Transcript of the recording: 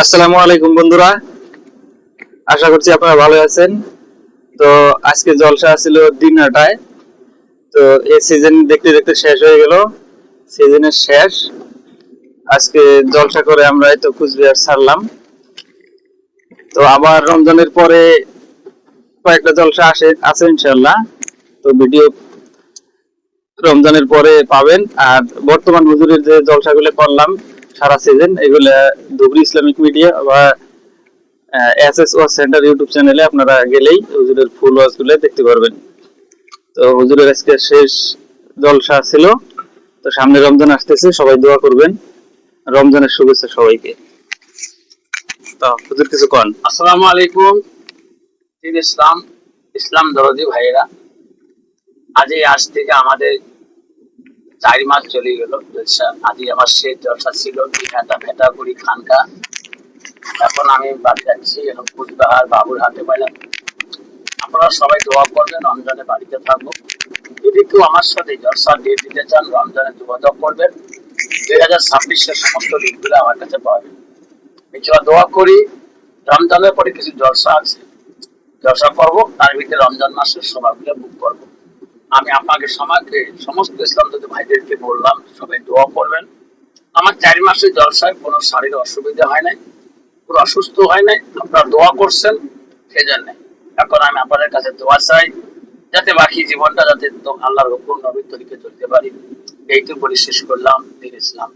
আসসালামু আলাইকুম বন্ধুরা, আশা করছি আপনারা ভালো আছেন। তো আজকে জলসা ছিল দিনটায়। তো এই সিজন দেখতে দেখতে শেষ হয়ে গেল, সিজনের শেষ। আজকে জলসা করে আমরা এই তো কুচবিহার ছাড়লাম। তো আবার রমজানের পরে কয়েকটা জলসা আছে ইনশাল্লাহ। তো ভিডিও রমজানের পরে পাবেন। আর বর্তমান হুজুরের যে জলসাগুলো করলাম সারা সিজন, এগুলা ধুবড়ি ইসলামিক মিডিয়া বা এসএস ওয়াচ সেন্টার ইউটিউব চ্যানেলে আপনারা গেলেই হুজুরের ফুল ওয়াচ গুলো দেখতে পারবেন। তো হুজুরের আজকে শেষ জলসা ছিল। তো সামনে রমজান আসতেছে, সবাই দোয়া করবেন। রমজানের শুভেচ্ছা সবাইকে। তো হুজুর কিছু কন। আসসালামু আলাইকুম। ইসলাম ইসলাম দরদি ভাইয়েরা, আজ থেকে আমাদের 4 মাস চলে গেল জলসা। আজই আমার শেষ জলসা ছিল ভেটা করি খানকা। এখন আমি বাড়ি যাচ্ছি, এখন কুচবিহার বাবুরহাটে পাইলাম। আপনারা সবাই দোয়া করবেন, রমজানে বাড়িতে থাকবো। যদি কেউ আমার সাথে জলসার ডেট দিতে চান, রমজানে যোগাযোগ করবেন। 2026-এর সমস্ত লিঙ্কগুলো আমার কাছে পাবেন। দোয়া করি, রমজানের পরে কিছু জলসা আছে, জলসা করবো, তার ভিতরে রমজান মাসের সময়গুলো বুক করবো। আমি আপনাকে সমস্ত ইসলাম ভাইদেরকে বললাম, সবাই দোয়া করবেন। আমার 4 মাসের জলসায় কোনো শারীরিক অসুবিধা হয় নাই, কোনো অসুস্থ হয় নাই। আপনারা দোয়া করছেন, সেজন্য এখন আমি আপনাদের কাছে দোয়া চাই, যাতে বাকি জীবনটা যাতে আল্লাহর হুকুম নবীর তরিকে চলতে পারি। এইটুকু বলে শেষ করলাম। ইসলাম।